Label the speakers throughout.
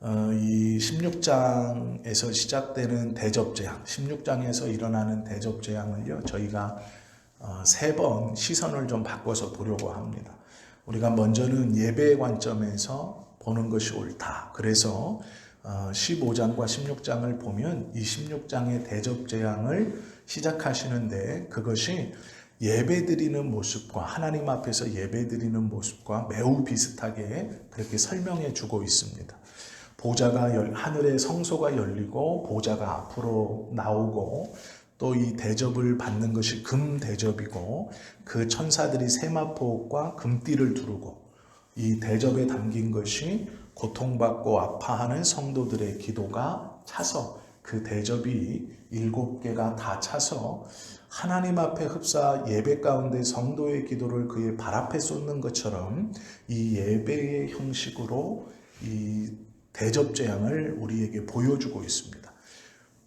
Speaker 1: 이 16장에서 시작되는 대접재앙, 16장에서 일어나는 대접재앙을요, 저희가 3번 시선을 좀 바꿔서 보려고 합니다. 우리가 먼저는 예배의 관점에서 보는 것이 옳다. 그래서 15장과 16장을 보면 이 16장의 대접재앙을 시작하시는데 그것이 예배드리는 모습과 하나님 앞에서 예배드리는 모습과 매우 비슷하게 그렇게 설명해 주고 있습니다. 보좌가 하늘의 성소가 열리고 보좌가 앞으로 나오고 또 이 대접을 받는 것이 금 대접이고 그 천사들이 세마포과 금띠를 두르고 이 대접에 담긴 것이 고통받고 아파하는 성도들의 기도가 차서 그 대접이 7개가 다 차서 하나님 앞에 흡사 예배 가운데 성도의 기도를 그의 발 앞에 쏟는 것처럼 이 예배의 형식으로 이 대접 재앙을 우리에게 보여주고 있습니다.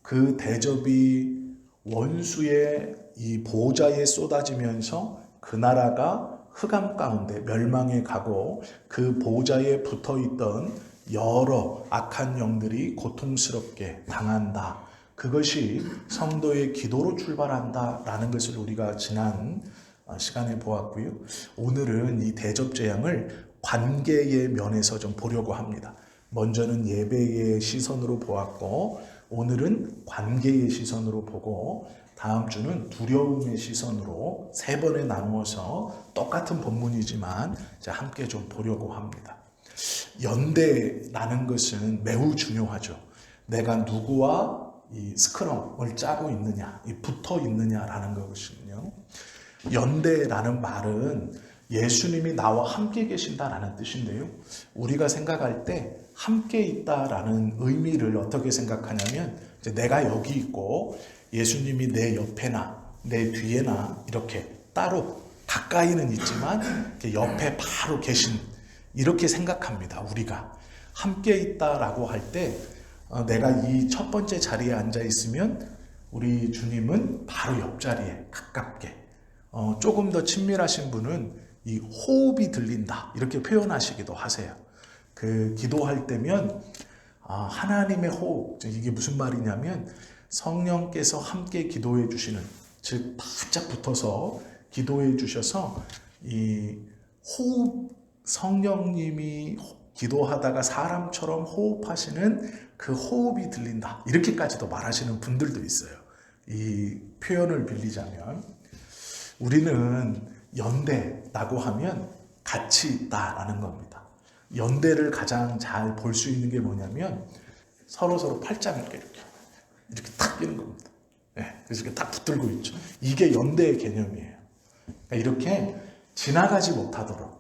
Speaker 1: 그 대접이 원수의 이 보좌에 쏟아지면서 그 나라가 흑암 가운데 멸망에 가고 그 보좌에 붙어있던 여러 악한 영들이 고통스럽게 당한다. 그것이 성도의 기도로 출발한다라는 것을 우리가 지난 시간에 보았고요. 오늘은 이 대접 재앙을 관계의 면에서 좀 보려고 합니다. 먼저는 예배의 시선으로 보았고 오늘은 관계의 시선으로 보고 다음 주는 두려움의 시선으로 3번에 나누어서 똑같은 본문이지만 함께 좀 보려고 합니다. 연대라는 것은 매우 중요하죠. 내가 누구와 이 스크럼을 짜고 있느냐, 붙어 있느냐라는 것이군요. 연대라는 말은 예수님이 나와 함께 계신다라는 뜻인데요. 우리가 생각할 때 함께 있다라는 의미를 어떻게 생각하냐면 내가 여기 있고 예수님이 내 옆에나 내 뒤에나 이렇게 따로 가까이는 있지만 옆에 바로 계신 이렇게 생각합니다. 우리가 함께 있다라고 할 때 내가 이 첫 번째 자리에 앉아 있으면 우리 주님은 바로 옆자리에 가깝게 조금 더 친밀하신 분은 이 호흡이 들린다 이렇게 표현하시기도 하세요. 그 기도할 때면 하나님의 호흡, 이게 무슨 말이냐면 성령께서 함께 기도해 주시는, 즉 바짝 붙어서 기도해 주셔서 이 호흡, 성령님이 기도하다가 사람처럼 호흡하시는 그 호흡이 들린다 이렇게까지도 말하시는 분들도 있어요. 이 표현을 빌리자면 우리는 연대라고 하면 같이 있다라는 겁니다. 연대를 가장 잘 볼 수 있는 게 뭐냐면 서로 팔짱을 이렇게 탁 끼는 겁니다. 네, 그래서 이렇게 딱 붙들고 있죠. 이게 연대의 개념이에요. 그러니까 이렇게 지나가지 못하도록,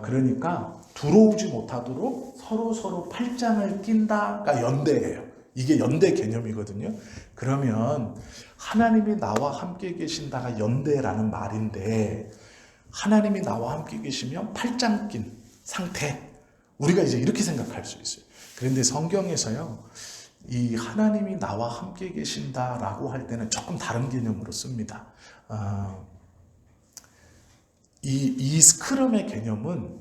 Speaker 1: 그러니까 들어오지 못하도록 서로 팔짱을 낀다가 연대예요. 이게 연대 개념이거든요. 그러면 하나님이 나와 함께 계신다가 연대라는 말인데 하나님이 나와 함께 계시면 팔짱 낀 상태, 우리가 이제 이렇게 생각할 수 있어요. 그런데 성경에서요, 이 하나님이 나와 함께 계신다라고 할 때는 조금 다른 개념으로 씁니다. 이 스크럼의 개념은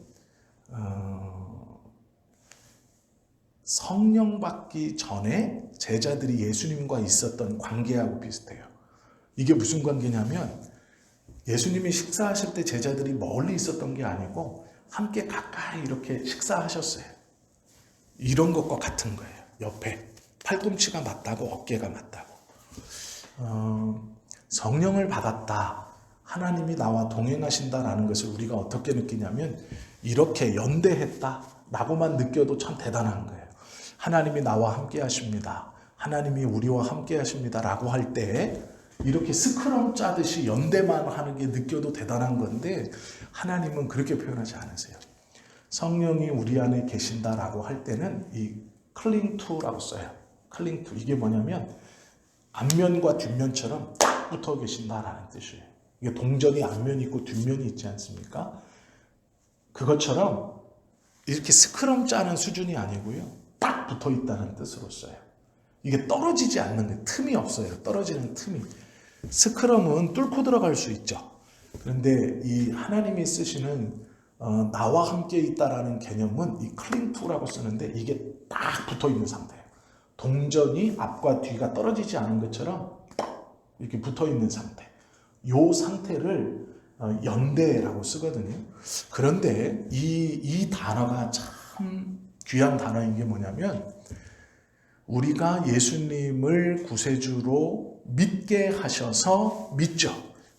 Speaker 1: 성령 받기 전에 제자들이 예수님과 있었던 관계하고 비슷해요. 이게 무슨 관계냐면 예수님이 식사하실 때 제자들이 멀리 있었던 게 아니고 함께 가까이 이렇게 식사하셨어요. 이런 것과 같은 거예요. 옆에 팔꿈치가 맞다고 어깨가 맞다고. 성령을 받았다. 하나님이 나와 동행하신다라는 것을 우리가 어떻게 느끼냐면 이렇게 연대했다라고만 느껴도 참 대단한 거예요. 하나님이 나와 함께 하십니다. 하나님이 우리와 함께 하십니다. 라고 할 때 이렇게 스크럼 짜듯이 연대만 하는 게 느껴도 대단한 건데 하나님은 그렇게 표현하지 않으세요. 성령이 우리 안에 계신다라고 할 때는 이 클링 투라고 써요. 클링 투. 이게 뭐냐면 앞면과 뒷면처럼 딱 붙어 계신다라는 뜻이에요. 이게 동전이 앞면이 있고 뒷면이 있지 않습니까? 그것처럼 이렇게 스크럼 짜는 수준이 아니고요. 딱 붙어 있다는 뜻으로 써요. 이게 떨어지지 않는 게 틈이 없어요. 떨어지는 틈이. 스크럼은 뚫고 들어갈 수 있죠. 그런데 이 하나님이 쓰시는 나와 함께 있다라는 개념은 이 클링 투라고 쓰는데 이게 딱 붙어 있는 상태예요. 동전이 앞과 뒤가 떨어지지 않은 것처럼 이렇게 붙어 있는 상태. 이 상태를 연대라고 쓰거든요. 그런데 이 단어가 참 귀한 단어인 게 뭐냐면 우리가 예수님을 구세주로 믿게 하셔서 믿죠.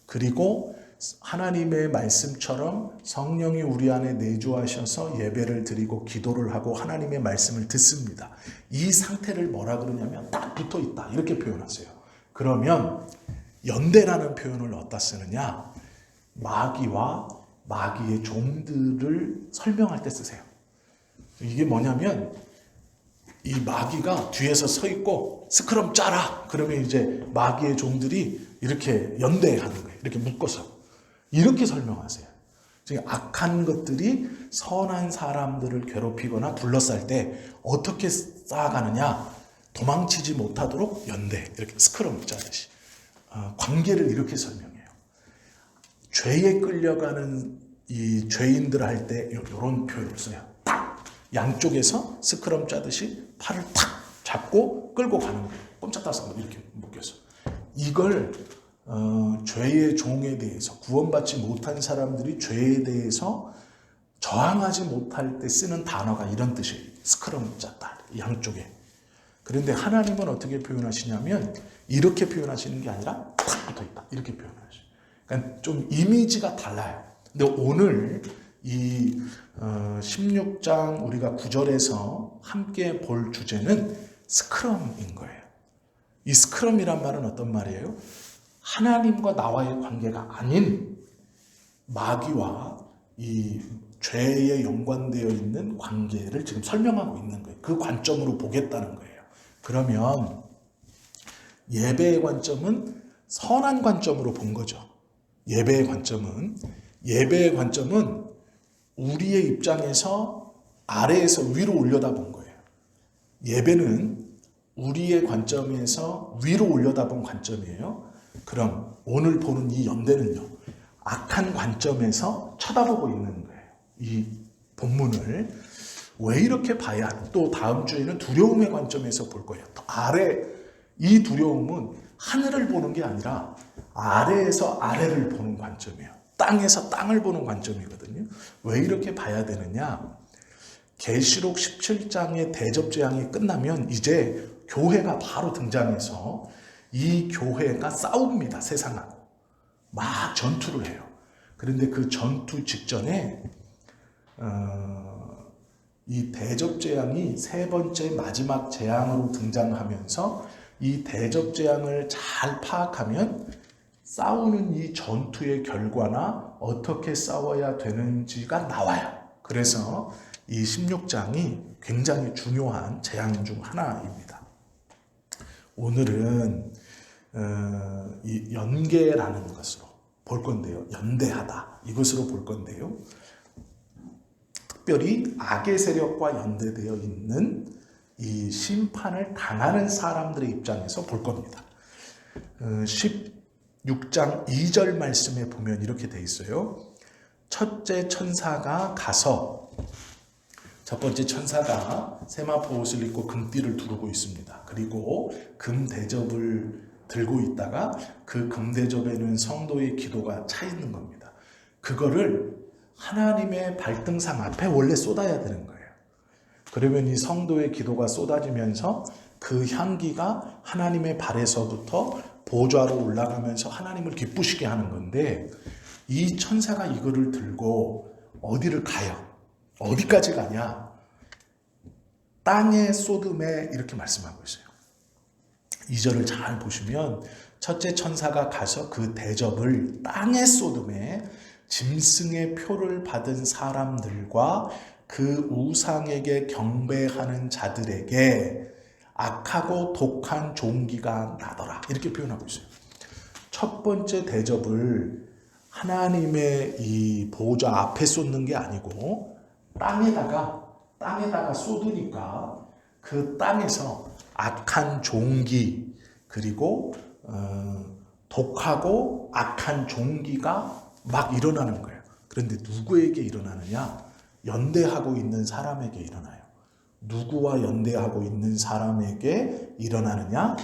Speaker 1: 그리고 하나님의 말씀처럼 성령이 우리 안에 내주하셔서 예배를 드리고 기도를 하고 하나님의 말씀을 듣습니다. 이 상태를 뭐라 그러냐면 딱 붙어 있다 이렇게 표현하세요. 그러면 연대라는 표현을 어디다 쓰느냐? 마귀와 마귀의 종들을 설명할 때 쓰세요. 이게 뭐냐면 이 마귀가 뒤에서 서 있고 스크럼 짜라 그러면 이제 마귀의 종들이 이렇게 연대하는 거예요. 이렇게 묶어서 이렇게 설명하세요. 즉 악한 것들이 선한 사람들을 괴롭히거나 둘러쌀 때 어떻게 쌓아가느냐? 도망치지 못하도록 연대 이렇게 스크럼 짜듯이 관계를 이렇게 설명해요. 죄에 끌려가는 이 죄인들 할 때 이런 표현을 써요. 딱 양쪽에서 스크럼 짜듯이 팔을 탁 잡고 끌고 가는 거예요. 꼼짝달싹 이렇게 묶여서 이걸 죄의 종에 대해서 구원받지 못한 사람들이 죄에 대해서 저항하지 못할 때 쓰는 단어가 이런 뜻이에요. 스크럼 짰다 양쪽에. 그런데 하나님은 어떻게 표현하시냐면 이렇게 표현하시는 게 아니라 탁 붙어있다 이렇게 표현하셔요. 그러니까 좀 이미지가 달라요. 근데 오늘 이 16장 우리가 9절에서 함께 볼 주제는 스크럼인 거예요. 이 스크럼이란 말은 어떤 말이에요? 하나님과 나와의 관계가 아닌 마귀와 이 죄에 연관되어 있는 관계를 지금 설명하고 있는 거예요. 그 관점으로 보겠다는 거예요. 그러면 예배의 관점은 선한 관점으로 본 거죠. 예배의 관점은 우리의 입장에서 아래에서 위로 올려다본 거예요. 예배는 우리의 관점에서 위로 올려다본 관점이에요. 그럼 오늘 보는 이 연대는요. 악한 관점에서 쳐다보고 있는 거예요. 이 본문을 왜 이렇게 봐야 또 다음 주에는 두려움의 관점에서 볼 거예요. 또 아래 이 두려움은 하늘을 보는 게 아니라 아래에서 아래를 보는 관점이에요. 땅에서 땅을 보는 관점이거든요. 왜 이렇게 봐야 되느냐? 계시록 17장의 대접재앙이 끝나면 이제 교회가 바로 등장해서 이 교회가 싸웁니다. 세상하고. 막 전투를 해요. 그런데 그 전투 직전에 이 대접재앙이 세 번째 마지막 재앙으로 등장하면서 이 대접재앙을 잘 파악하면 싸우는 이 전투의 결과나 어떻게 싸워야 되는지가 나와요. 그래서 이 16장이 굉장히 중요한 재앙 중 하나입니다. 오늘은 이 연계라는 것으로 볼 건데요. 연대하다 이것으로 볼 건데요. 특별히 악의 세력과 연대되어 있는 이 심판을 당하는 사람들의 입장에서 볼 겁니다. 16장 2절 말씀에 보면 이렇게 돼 있어요. 첫째 천사가 가서 첫 번째 천사가 세마포 옷을 입고 금띠를 두르고 있습니다. 그리고 금대접을 들고 있다가 그 금대접에는 성도의 기도가 차 있는 겁니다. 그거를 하나님의 발등상 앞에 원래 쏟아야 되는 거예요. 그러면 이 성도의 기도가 쏟아지면서 그 향기가 하나님의 발에서부터 보좌로 올라가면서 하나님을 기쁘시게 하는 건데 이 천사가 이거를 들고 어디를 가요? 어디까지 가냐? 땅의 소돔에 이렇게 말씀하고 있어요. 2절을 잘 보시면 첫째 천사가 가서 그 대접을 땅의 소돔에 짐승의 표를 받은 사람들과 그 우상에게 경배하는 자들에게 악하고 독한 종기가 나더라. 이렇게 표현하고 있어요. 첫 번째 대접을 하나님의 이 보좌 앞에 쏟는 게 아니고 땅에다가 쏟으니까 그 땅에서 악한 종기 그리고 독하고 악한 종기가 막 일어나는 거예요. 그런데 누구에게 일어나느냐? 연대하고 있는 사람에게 일어나요. 누구와 연대하고 있는 사람에게 일어나느냐?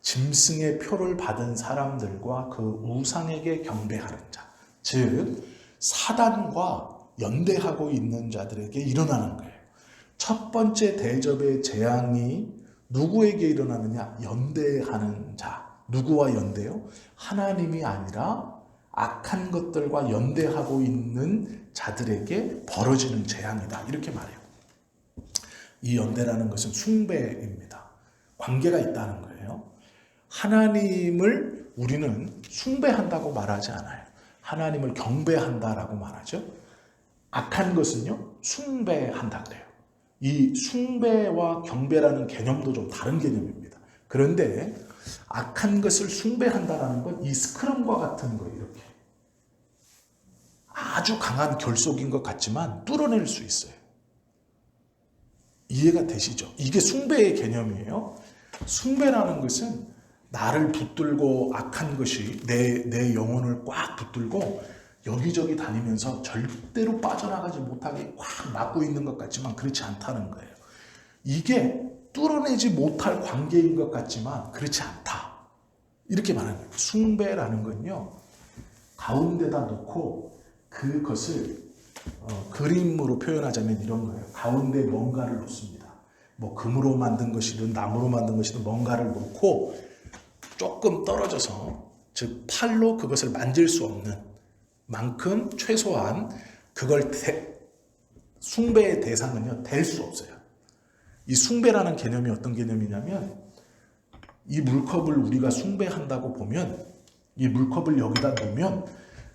Speaker 1: 짐승의 표를 받은 사람들과 그 우상에게 경배하는 자, 즉 사단과 연대하고 있는 자들에게 일어나는 거예요. 첫 번째 대접의 재앙이 누구에게 일어나느냐? 연대하는 자. 누구와 연대요? 하나님이 아니라 악한 것들과 연대하고 있는 자들에게 벌어지는 재앙이다. 이렇게 말해요. 이 연대라는 것은 숭배입니다. 관계가 있다는 거예요. 하나님을 우리는 숭배한다고 말하지 않아요. 하나님을 경배한다라고 말하죠. 악한 것은요, 숭배한다 그래요. 이 숭배와 경배라는 개념도 좀 다른 개념입니다. 그런데 악한 것을 숭배한다라는 건 이 스크럼과 같은 거 이렇게 아주 강한 결속인 것 같지만 뚫어낼 수 있어요. 이해가 되시죠? 이게 숭배의 개념이에요. 숭배라는 것은 나를 붙들고 악한 것이 내 영혼을 꽉 붙들고 여기저기 다니면서 절대로 빠져나가지 못하게 꽉 막고 있는 것 같지만 그렇지 않다는 거예요. 이게 뚫어내지 못할 관계인 것 같지만 그렇지 않다. 이렇게 말하는 거예요. 숭배라는 건요, 가운데다 놓고 그것을 그림으로 표현하자면 이런 거예요. 가운데 뭔가를 놓습니다. 뭐 금으로 만든 것이든 나무로 만든 것이든 뭔가를 놓고 조금 떨어져서, 즉 팔로 그것을 만질 수 없는 만큼 최소한 그걸 숭배의 대상은요 될 수 없어요. 이 숭배라는 개념이 어떤 개념이냐면, 이 물컵을 우리가 숭배한다고 보면, 이 물컵을 여기다 놓으면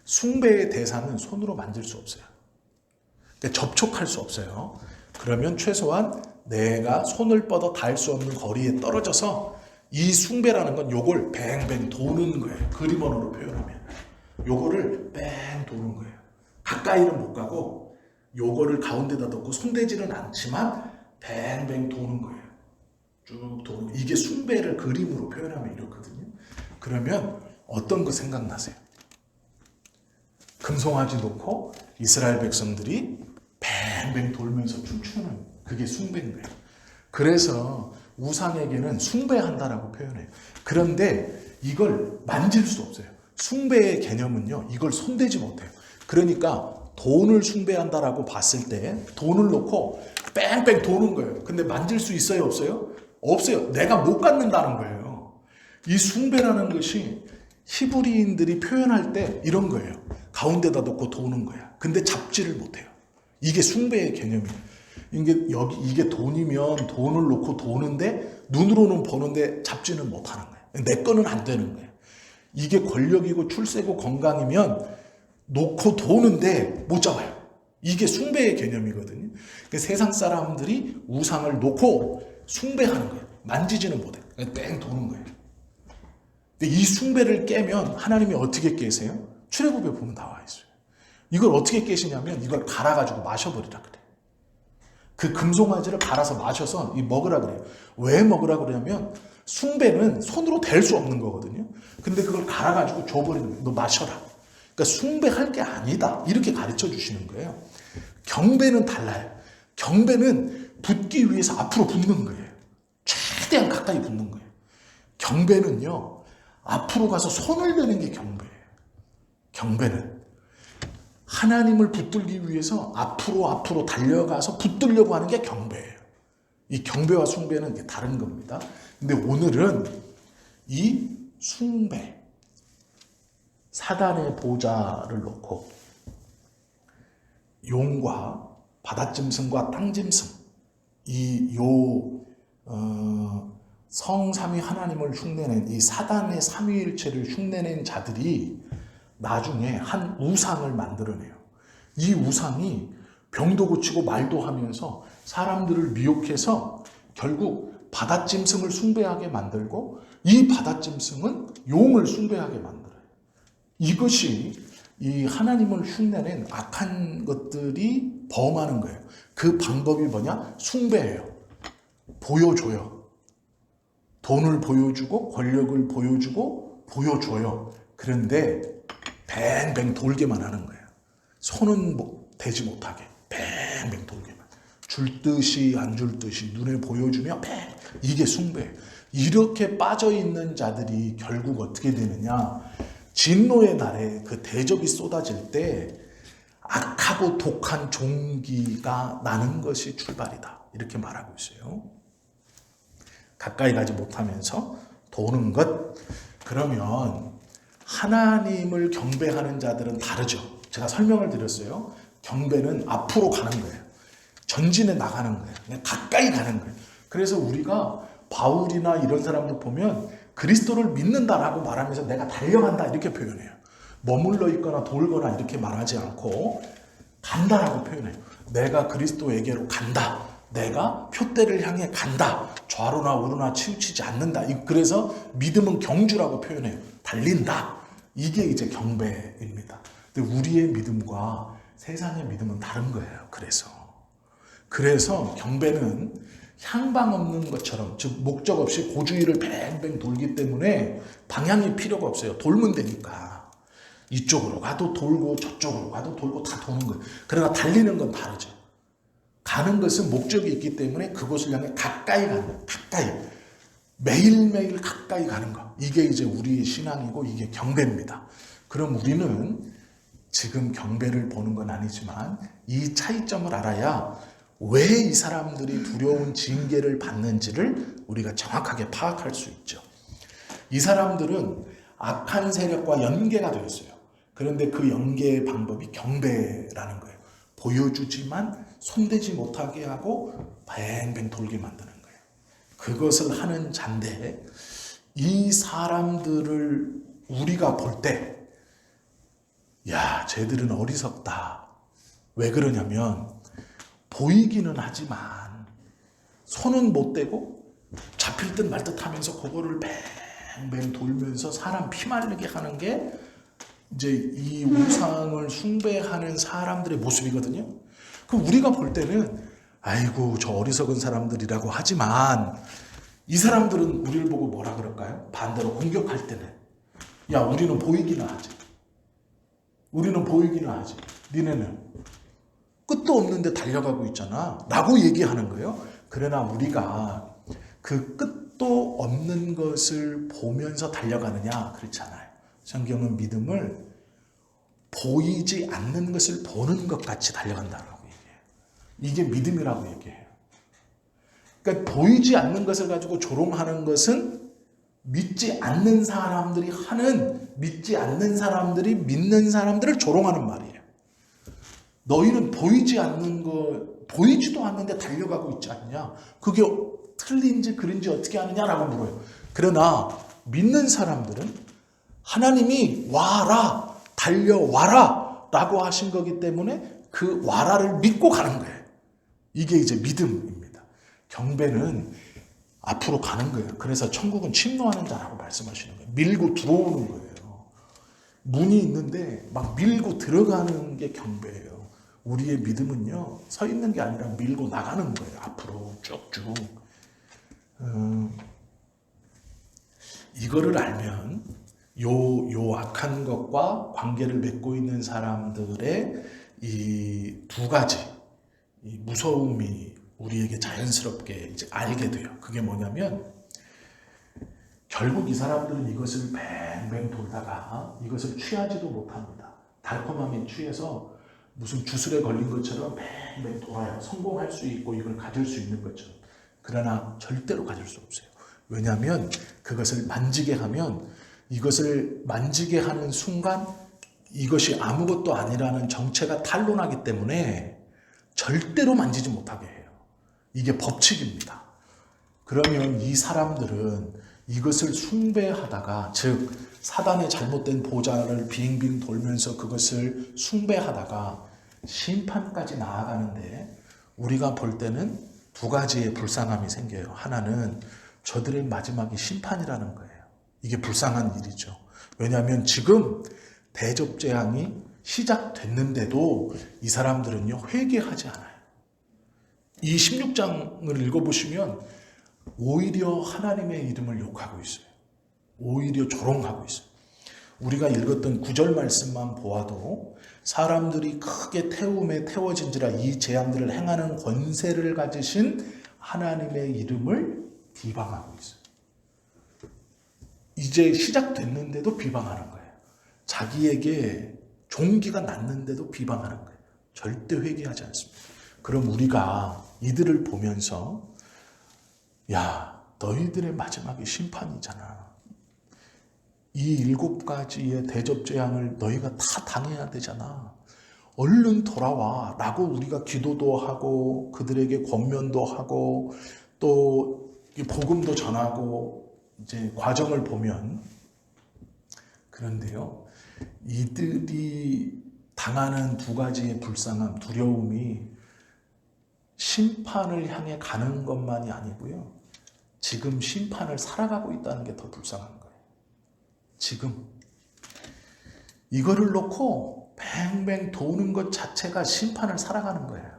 Speaker 1: 숭배의 대상은 손으로 만질 수 없어요. 그러니까 접촉할 수 없어요. 그러면 최소한 내가 손을 뻗어 닿을 수 없는 거리에 떨어져서 이 숭배라는 건 요걸 뱅뱅 도는 거예요. 그림 언어로 표현하면 요거를 뱅 도는 거예요. 가까이는 못 가고 요거를 가운데다 놓고 손대지는 않지만 뱅뱅 도는 거예요. 쭉 도는 거예요. 이게 숭배를 그림으로 표현하면 이렇거든요. 그러면 어떤 거 생각나세요? 금송아지 놓고 이스라엘 백성들이 뱅뱅 돌면서 춤추는, 그게 숭배인 거예요. 그래서 우상에게는 숭배한다라고 표현해요. 그런데 이걸 만질 수 없어요. 숭배의 개념은요, 이걸 손대지 못해요. 그러니까 돈을 숭배한다라고 봤을 때 돈을 놓고 뺑뺑 도는 거예요. 근데 만질 수 있어요, 없어요? 없어요. 내가 못 갖는다는 거예요. 이 숭배라는 것이 히브리인들이 표현할 때 이런 거예요. 가운데다 놓고 도는 거야. 근데 잡지를 못해요. 이게 숭배의 개념이에요. 이게 돈이면 돈을 놓고 도는데 눈으로는 보는데 잡지는 못하는 거예요. 내 거는 안 되는 거예요. 이게 권력이고 출세고 건강이면 놓고 도는데 못 잡아요. 이게 숭배의 개념이거든요. 그러니까 세상 사람들이 우상을 놓고 숭배하는 거예요. 만지지는 못해요. 뺑 도는 거예요. 근데 이 숭배를 깨면 하나님이 어떻게 깨세요? 출애굽에 보면 나와 있어요. 이걸 어떻게 깨시냐면 이걸 갈아가지고 마셔버리라 그래요. 그 금송아지를 갈아서 마셔서 먹으라 그래요. 왜 먹으라 그러냐면 숭배는 손으로 댈 수 없는 거거든요. 근데 그걸 갈아가지고 줘버리는 거예요. 너 마셔라. 그러니까 숭배할 게 아니다. 이렇게 가르쳐 주시는 거예요. 경배는 달라요. 경배는 붙기 위해서 앞으로 붙는 거예요. 최대한 가까이 붙는 거예요. 경배는요, 앞으로 가서 손을 대는 게 경배예요. 경배는 하나님을 붙들기 위해서 앞으로 달려가서 붙들려고 하는 게 경배예요. 이 경배와 숭배는 이게 다른 겁니다. 근데 오늘은 이 숭배, 사단의 보좌를 놓고 용과 바닷짐승과 땅짐승, 성삼위 하나님을 흉내낸 이 사단의 삼위일체를 흉내낸 자들이 나중에 한 우상을 만들어내요. 이 우상이 병도 고치고 말도 하면서 사람들을 미혹해서 결국 바닷짐승을 숭배하게 만들고, 이 바닷짐승은 용을 숭배하게 만들어요. 이것이 이 하나님을 흉내낸 악한 것들이 범하는 거예요. 그 방법이 뭐냐? 숭배예요. 보여줘요. 돈을 보여주고 권력을 보여주고 보여줘요. 그런데 뱅뱅 돌게만 하는 거예요. 손은 대지 못하게 뱅뱅 돌게만, 줄 듯이 안 줄 듯이 눈에 보여주며 이게 숭배. 이렇게 빠져있는 자들이 결국 어떻게 되느냐, 진노의 날에 그 대접이 쏟아질 때 악하고 독한 종기가 나는 것이 출발이다, 이렇게 말하고 있어요. 가까이 가지 못하면서 도는 것. 그러면 하나님을 경배하는 자들은 다르죠. 제가 설명을 드렸어요. 경배는 앞으로 가는 거예요. 전진해 나가는 거예요. 그냥 가까이 가는 거예요. 그래서 우리가 바울이나 이런 사람들 보면 그리스도를 믿는다라고 말하면서 내가 달려간다 이렇게 표현해요. 머물러 있거나 돌거나 이렇게 말하지 않고 간다라고 표현해요. 내가 그리스도에게로 간다. 내가 표대를 향해 간다. 좌로나 우로나 치우치지 않는다. 그래서 믿음은 경주라고 표현해요. 달린다. 이게 이제 경배입니다. 근데 우리의 믿음과 세상의 믿음은 다른 거예요. 그래서 경배는 향방 없는 것처럼, 즉 목적 없이 고주위를 뱅뱅 돌기 때문에 방향이 필요가 없어요. 돌면 되니까. 이쪽으로 가도 돌고 저쪽으로 가도 돌고 다 도는 거예요. 그러나 달리는 건 다르죠. 가는 것은 목적이 있기 때문에 그곳을 향해 가까이 가는 거예요. 가까이. 매일매일 가까이 가는 거. 이게 이제 우리의 신앙이고 이게 경배입니다. 그럼 우리는 지금 경배를 보는 건 아니지만 이 차이점을 알아야 왜 이 사람들이 두려운 징계를 받는지를 우리가 정확하게 파악할 수 있죠. 이 사람들은 악한 세력과 연계가 되었어요. 그런데 그 연계의 방법이 경배라는 거예요. 보여주지만 손대지 못하게 하고 뱅뱅 돌게 만드는 거예요. 그것을 하는 잔데 이 사람들을 우리가 볼 때, 야, 쟤들은 어리석다. 왜 그러냐면 보이기는 하지만 손은 못 대고 잡힐 듯 말 듯 하면서 그거를 뱅뱅 돌면서 사람 피 말리게 하는 게 이제 이 우상을 숭배하는 사람들의 모습이거든요. 그럼 우리가 볼 때는 아이고 저 어리석은 사람들이라고 하지만 이 사람들은 우리를 보고 뭐라 그럴까요? 반대로 공격할 때는 야, 우리는 보이기는 하지. 니네는 끝도 없는데 달려가고 있잖아 라고 얘기하는 거예요. 그러나 우리가 그 끝도 없는 것을 보면서 달려가느냐? 그렇잖아요. 성경은 믿음을 보이지 않는 것을 보는 것 같이 달려간다고 얘기해요. 이게 믿음이라고 얘기해요. 그러니까 보이지 않는 것을 가지고 조롱하는 것은 믿지 않는 사람들이 믿는 사람들을 조롱하는 말이에요. 너희는 보이지도 않는데 달려가고 있지 않냐? 그게 틀린지 그른지 어떻게 하느냐라고 물어요. 그러나 믿는 사람들은 하나님이 와라, 달려와라 라고 하신 거기 때문에 그 와라를 믿고 가는 거예요. 이게 이제 믿음입니다. 경배는 앞으로 가는 거예요. 그래서 천국은 침노하는 자라고 말씀하시는 거예요. 밀고 들어오는 거예요. 문이 있는데 막 밀고 들어가는 게 경배예요. 우리의 믿음은요, 서 있는 게 아니라 밀고 나가는 거예요. 앞으로 쭉쭉. 이거를 알면 요 악한 것과 관계를 맺고 있는 사람들의 이 두 가지 이 무서움이 우리에게 자연스럽게 이제 알게 돼요. 그게 뭐냐면 결국 이 사람들은 이것을 뱅뱅 돌다가 이것을 취하지도 못합니다. 달콤함에 취해서 무슨 주술에 걸린 것처럼 뱅뱅 돌아요. 성공할 수 있고 이걸 가질 수 있는 것처럼. 그러나 절대로 가질 수 없어요. 왜냐하면 그것을 만지게 하면 이것을 만지게 하는 순간 이것이 아무것도 아니라는 정체가 탄로나기 때문에 절대로 만지지 못하게 해요. 이게 법칙입니다. 그러면 이 사람들은 이것을 숭배하다가, 즉 사단의 잘못된 보좌를 빙빙 돌면서 그것을 숭배하다가 심판까지 나아가는데 우리가 볼 때는 두 가지의 불쌍함이 생겨요. 하나는 저들의 마지막이 심판이라는 거예요. 이게 불쌍한 일이죠. 왜냐하면 지금 대접재앙이 시작됐는데도 이 사람들은요, 회개하지 않아요. 이 16장을 읽어보시면 오히려 하나님의 이름을 욕하고 있어요. 오히려 조롱하고 있어요. 우리가 읽었던 9절 말씀만 보아도 사람들이 크게 태움에 태워진지라 이 재앙들을 행하는 권세를 가지신 하나님의 이름을 비방하고 있어요. 이제 시작됐는데도 비방하는 거예요. 자기에게 종기가 났는데도 비방하는 거예요. 절대 회개하지 않습니다. 그럼 우리가 이들을 보면서 야, 너희들의 마지막이 심판이잖아. 이 7가지의 대접 재앙을 너희가 다 당해야 되잖아. 얼른 돌아와 라고 우리가 기도도 하고 그들에게 권면도 하고 또 복음도 전하고 이제 과정을 보면, 그런데요, 이들이 당하는 2가지의 불쌍함, 두려움이 심판을 향해 가는 것만이 아니고요, 지금 심판을 살아가고 있다는 게 더 불쌍한 거예요. 지금 이거를 놓고 뱅뱅 도는 것 자체가 심판을 살아가는 거예요.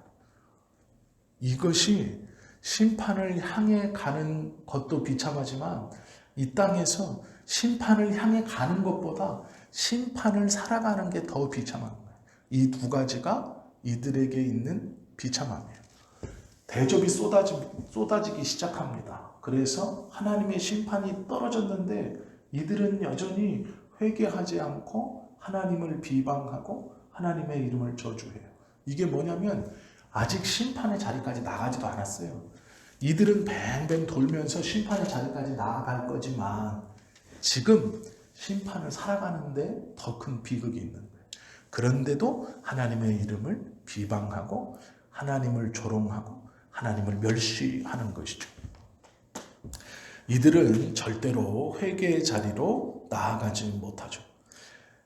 Speaker 1: 이것이 심판을 향해 가는 것도 비참하지만 이 땅에서 심판을 향해 가는 것보다 심판을 살아가는 게 더 비참한 거예요. 이 2가지가 이들에게 있는 비참함이에요. 대접이 쏟아지기 시작합니다. 그래서 하나님의 심판이 떨어졌는데 이들은 여전히 회개하지 않고 하나님을 비방하고 하나님의 이름을 저주해요. 이게 뭐냐면 아직 심판의 자리까지 나가지도 않았어요. 이들은 뱅뱅 돌면서 심판의 자리까지 나아갈 거지만 지금 심판을 살아가는데 더 큰 비극이 있는 거예요. 그런데도 하나님의 이름을 비방하고 하나님을 조롱하고 하나님을 멸시하는 것이죠. 이들은 절대로 회개의 자리로 나아가지 못하죠.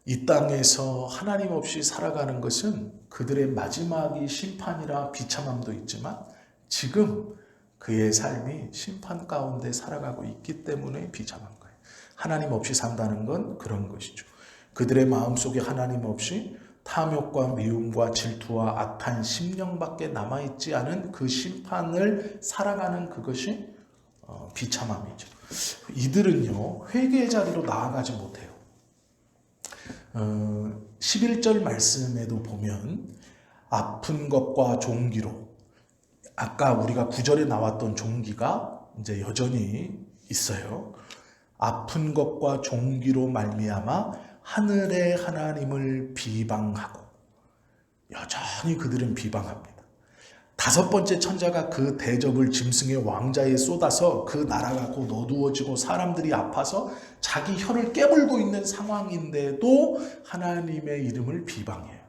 Speaker 1: 이 땅에서 하나님 없이 살아가는 것은 그들의 마지막이 심판이라 비참함도 있지만 지금 그의 삶이 심판 가운데 살아가고 있기 때문에 비참한 거예요. 하나님 없이 산다는 건 그런 것이죠. 그들의 마음속에 하나님 없이 탐욕과 미움과 질투와 악한 심령밖에 남아있지 않은 그 심판을 살아가는 그것이 비참함이죠. 이들은요, 회개의 자리로 나아가지 못해요. 11절 말씀에도 보면 아픈 것과 종기로, 아까 우리가 9절에 나왔던 종기가 이제 여전히 있어요. 아픈 것과 종기로 말미암아 하늘의 하나님을 비방하고, 여전히 그들은 비방합니다. 5번째 천자가 그 대접을 짐승의 왕자에 쏟아서 그 나라가 곧 어두워지고 사람들이 아파서 자기 혀를 깨물고 있는 상황인데도 하나님의 이름을 비방해요.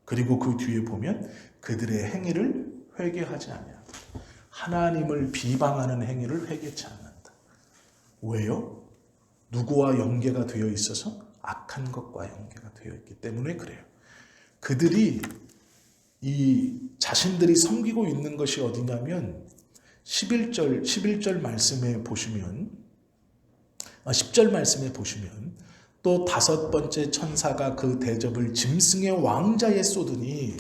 Speaker 1: 그리고 그 뒤에 보면 그들의 행위를 회개하지 않아요. 하나님을 비방하는 행위를 회개치 않는다. 왜요? 누구와 연계가 되어 있어서? 악한 것과 연계가 되어 있기 때문에 그래요. 그들이 이 자신들이 섬기고 있는 것이 어디냐면 11절 말씀에 보시면 10절 말씀에 보시면 또 5번째 천사가 그 대접을 짐승의 왕자에 쏟으니,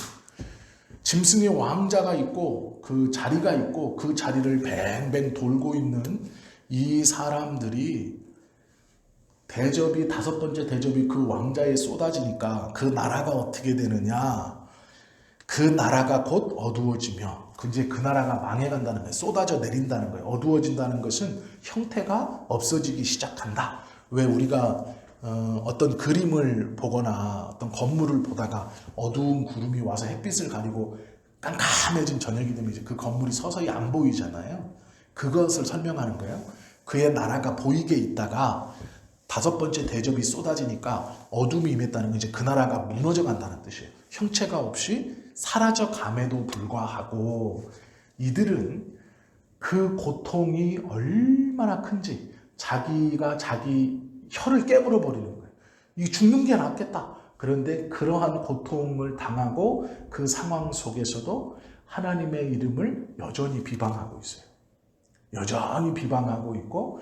Speaker 1: 짐승의 왕자가 있고 그 자리가 있고 그 자리를 뱅뱅 돌고 있는 이 사람들이 대접이 5번째 대접이 그 왕자에 쏟아지니까 그 나라가 어떻게 되느냐, 그 나라가 곧 어두워지며 이제 그 나라가 망해간다는 거예요. 쏟아져 내린다는 거예요. 어두워진다는 것은 형태가 없어지기 시작한다. 왜 우리가 어떤 그림을 보거나 어떤 건물을 보다가 어두운 구름이 와서 햇빛을 가리고 깜깜해진 저녁이 되면 이제 그 건물이 서서히 안 보이잖아요. 그것을 설명하는 거예요. 그의 나라가 보이게 있다가 5번째 대접이 쏟아지니까 어둠이 임했다는 건 이제 그 나라가 무너져 간다는 뜻이에요. 형체가 없이 사라져 감에도 불구하고 이들은 그 고통이 얼마나 큰지, 자기가 자기 혀를 깨물어 버리는 거예요. 이 죽는 게 낫겠다. 그런데 그러한 고통을 당하고 그 상황 속에서도 하나님의 이름을 여전히 비방하고 있어요. 여전히 비방하고 있고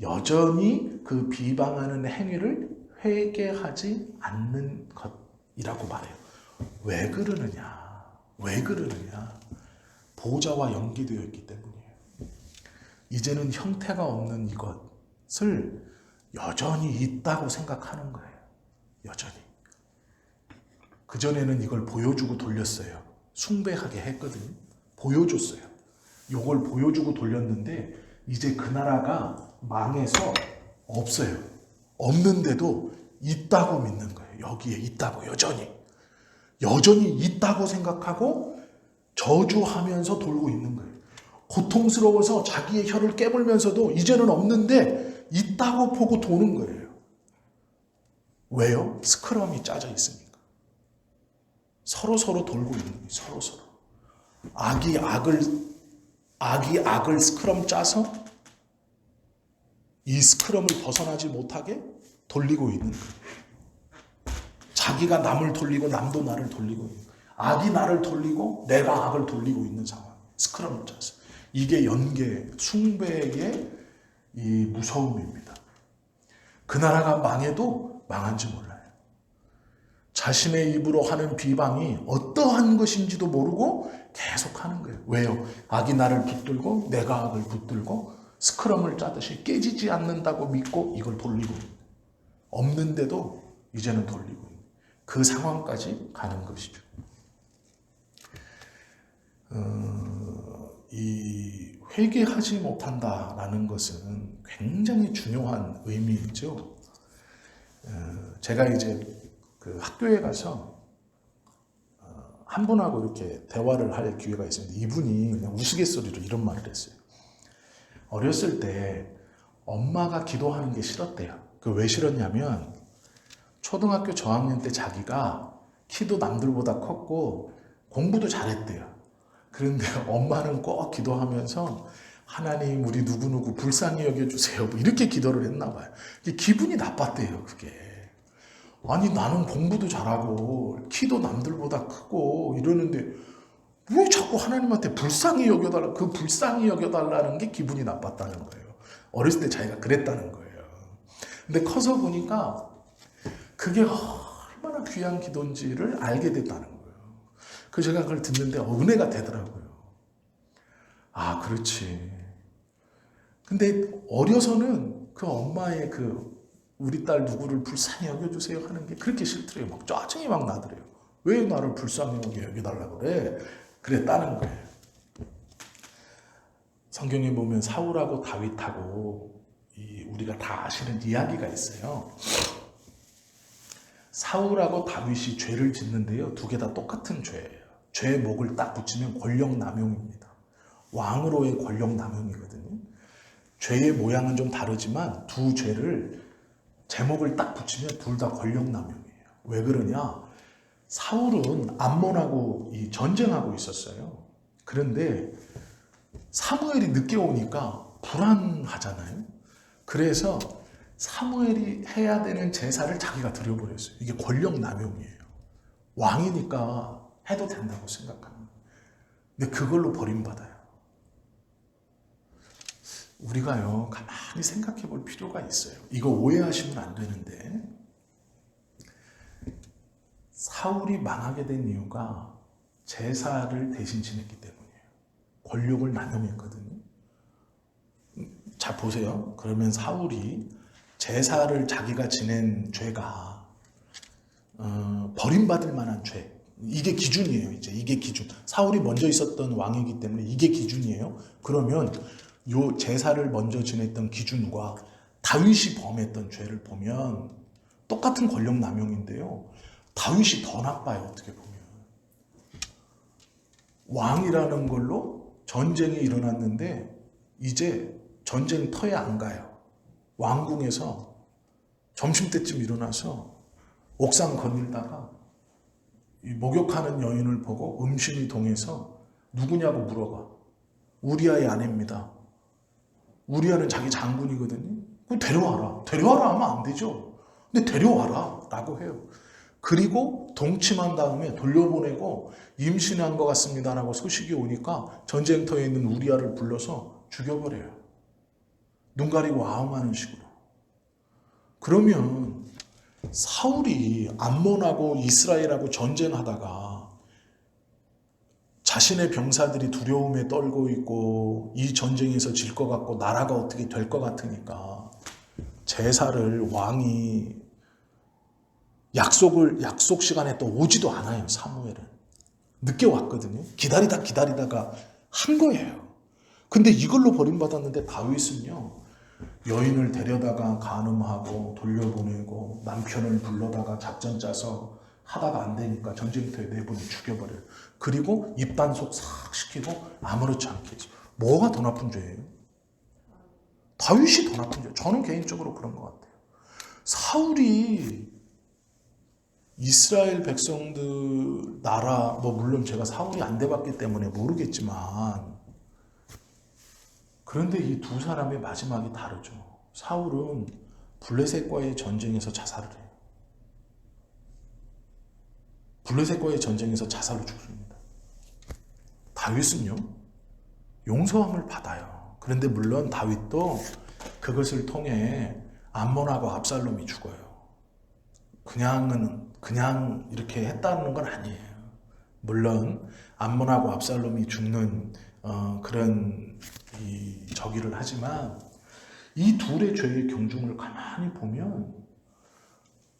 Speaker 1: 여전히 그 비방하는 행위를 회개하지 않는 것이라고 말해요. 왜 그러느냐? 왜 그러느냐? 보좌와 연계되어 있기 때문이에요. 이제는 형태가 없는 이것을 여전히 있다고 생각하는 거예요. 여전히. 그전에는 이걸 보여주고 돌렸어요. 숭배하게 했거든요. 보여줬어요. 이걸 보여주고 돌렸는데 이제 그 나라가 망해서 없어요. 없는데도 있다고 믿는 거예요. 여기에 있다고 여전히 있다고 생각하고 저주하면서 돌고 있는 거예요. 고통스러워서 자기의 혀를 깨물면서도 이제는 없는데 있다고 보고 도는 거예요. 왜요? 스크럼이 짜져 있으니까. 서로 돌고 있는 거예요. 서로. 악이 악을 스크럼 짜서 이 스크럼을 벗어나지 못하게 돌리고 있는 거예요. 자기가 남을 돌리고 남도 나를 돌리고 있는 거예요. 악이 나를 돌리고 내가 악을 돌리고 있는 상황. 스크럼을 짜서. 이게 연계, 숭배의 이 무서움입니다. 그 나라가 망해도 망한지 몰라요. 자신의 입으로 하는 비방이 어떠한 것인지도 모르고 계속 하는 거예요. 왜요? 악이 나를 붙들고 내가 악을 붙들고 스크럼을 짜듯이 깨지지 않는다고 믿고 이걸 돌리고 없는데도 이제는 돌리고 그 상황까지 가는 것이죠. 이 회개하지 못한다라는 것은 굉장히 중요한 의미이죠. 제가 이제 그 학교에 가서 한 분하고 이렇게 대화를 할 기회가 있었는데 이분이 그냥 우스갯소리로 이런 말을 했어요. 어렸을 때 엄마가 기도하는 게 싫었대요. 그 왜 싫었냐면 초등학교 저학년 때 자기가 키도 남들보다 컸고 공부도 잘했대요. 그런데 엄마는 꼭 기도하면서 하나님 우리 누구누구 불쌍히 여겨주세요 뭐 이렇게 기도를 했나 봐요. 기분이 나빴대요. 그게. 아니 나는 공부도 잘하고 키도 남들보다 크고 이러는데 왜 자꾸 하나님한테 불쌍히 여겨달라. 그 불쌍히 여겨달라는 게 기분이 나빴다는 거예요. 어렸을 때 자기가 그랬다는 거예요. 근데 커서 보니까 그게 얼마나 귀한 기도인지를 알게 됐다는 거예요. 그래서 제가 그걸 듣는데 은혜가 되더라고요. 아, 그렇지. 근데 어려서는 그 엄마의 그 우리 딸 누구를 불쌍히 여겨주세요 하는 게 그렇게 싫더래요. 막 짜증이 막 나더래요. 왜 나를 불쌍히 여겨달라고 그래? 그랬다는 거예요. 성경에 보면 사울하고 다윗하고 우리가 다 아시는 이야기가 있어요. 사울하고 다윗이 죄를 짓는데요. 두 개 다 똑같은 죄예요. 죄의 목을 딱 붙이면 권력남용입니다. 왕으로의 권력남용이거든요. 죄의 모양은 좀 다르지만 두 죄를 제목을 딱 붙이면 둘 다 권력남용이에요. 왜 그러냐? 사울은 암몬하고 전쟁하고 있었어요. 그런데 사무엘이 늦게 오니까 불안하잖아요. 그래서 사무엘이 해야 되는 제사를 자기가 드려버렸어요. 이게 권력남용이에요. 왕이니까 해도 된다고 생각합니다. 근데 그걸로 버림받아요. 우리가요, 가만히 생각해 볼 필요가 있어요. 이거 오해하시면 안 되는데, 사울이 망하게 된 이유가 제사를 대신 지냈기 때문이에요. 권력을 남용했거든요. 자, 보세요. 그러면 사울이 제사를 자기가 지낸 죄가 버림받을 만한 죄. 이게 기준이에요. 이제 이게 기준. 사울이 먼저 있었던 왕이기 때문에 이게 기준이에요. 그러면 요 제사를 먼저 지냈던 기준과 다윗이 범했던 죄를 보면 똑같은 권력 남용인데요. 다윗이 더 나빠요. 어떻게 보면. 왕이라는 걸로 전쟁이 일어났는데 이제 전쟁터에 안 가요. 왕궁에서 점심때쯤 일어나서 옥상 거닐다가 목욕하는 여인을 보고 음심이 동해서 누구냐고 물어봐. 우리아의 아내입니다. 우리아는 자기 장군이거든요. 그럼 데려와라. 데려와라 하면 안 되죠. 근데 데려와라 라고 해요. 그리고 동침한 다음에 돌려보내고 임신한 것 같습니다라고 소식이 오니까 전쟁터에 있는 우리아를 불러서 죽여버려요. 눈 가리고 아웅하는 식으로. 그러면 사울이 암몬하고 이스라엘하고 전쟁하다가 자신의 병사들이 두려움에 떨고 있고 이 전쟁에서 질 것 같고 나라가 어떻게 될 것 같으니까 제사를 왕이 약속 시간에 또 오지도 않아요. 사무엘은 늦게 왔거든요. 기다리다가 한 거예요. 근데 이걸로 버림받았는데 다윗은요, 여인을 데려다가 간음하고 돌려보내고 남편을 불러다가 작전 짜서 하다가 안 되니까 전쟁터에 내보내 죽여버려요. 그리고 입단속 싹 시키고 아무렇지 않게 했죠. 뭐가 더 나쁜 죄예요? 다윗이 더 나쁜 죄예요. 저는 개인적으로 그런 것 같아요. 사울이 이스라엘 백성들 나라, 물론 제가 사울이 안 돼봤기 때문에 모르겠지만, 그런데 이 두 사람의 마지막이 다르죠. 사울은 블레셋과의 전쟁에서 자살을 해요. 블레셋과의 전쟁에서 자살로 죽습니다. 다윗은요, 용서함을 받아요. 그런데 물론 다윗도 그것을 통해 암몬하고 압살롬이 죽어요. 그냥 이렇게 했다는 건 아니에요. 물론 암몬하고 압살롬이 죽는 그런 저기를 하지만 이 둘의 죄의 경중을 가만히 보면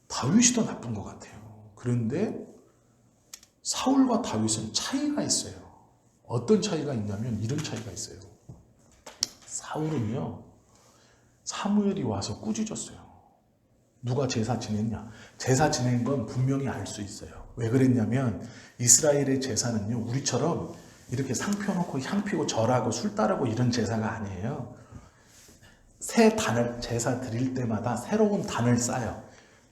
Speaker 1: 다윗이 더 나쁜 것 같아요. 그런데 사울과 다윗은 차이가 있어요. 어떤 차이가 있냐면 이런 차이가 있어요. 사울은요, 사무엘이 와서 꾸짖었어요. 누가 제사 지냈냐? 제사 지낸 건 분명히 알 수 있어요. 왜 그랬냐면 이스라엘의 제사는요, 우리처럼 이렇게 상 펴놓고 향 피고 절하고 술 따르고 이런 제사가 아니에요. 새 단을 제사 드릴 때마다 새로운 단을 쌓아요.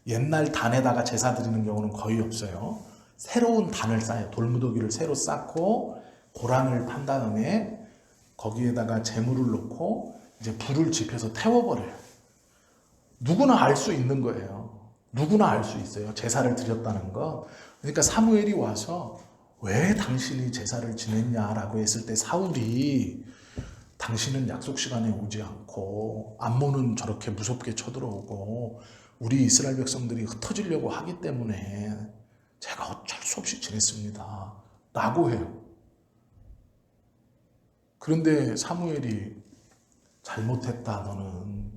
Speaker 1: 옛날 단에다가 제사 드리는 경우는 거의 없어요. 새로운 단을 쌓아요. 돌무더기를 새로 쌓고 고랑을 판 다음에 거기에다가 재물을 넣고 이제 불을 지펴서 태워버려요. 누구나 알 수 있는 거예요. 누구나 알 수 있어요. 제사를 드렸다는 거. 그러니까 사무엘이 와서 왜 당신이 제사를 지냈냐라고 했을 때 사울이 당신은 약속 시간에 오지 않고 암몬은 저렇게 무섭게 쳐들어오고 우리 이스라엘 백성들이 흩어지려고 하기 때문에 제가 어쩔 수 없이 지냈습니다. 라고 해요. 그런데 사무엘이 잘못했다 너는.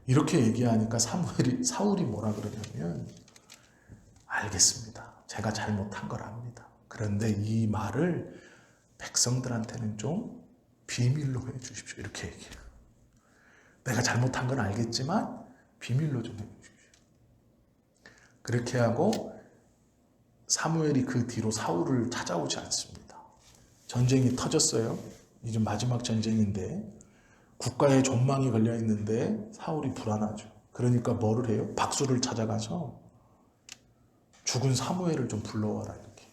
Speaker 1: 이렇게 얘기하니까 사울이 뭐라 그러냐면 알겠습니다. 제가 잘못한 걸 압니다. 그런데 이 말을 백성들한테는 좀 비밀로 해주십시오. 이렇게 얘기해요. 내가 잘못한 건 알겠지만 비밀로 좀 해주십시오. 그렇게 하고 사무엘이 그 뒤로 사울을 찾아오지 않습니다. 전쟁이 터졌어요. 이제 마지막 전쟁인데 국가에 전망이 걸려 있는데 사울이 불안하죠. 그러니까 뭐를 해요? 박수를 찾아가서 죽은 사무엘을 좀 불러와라 이렇게.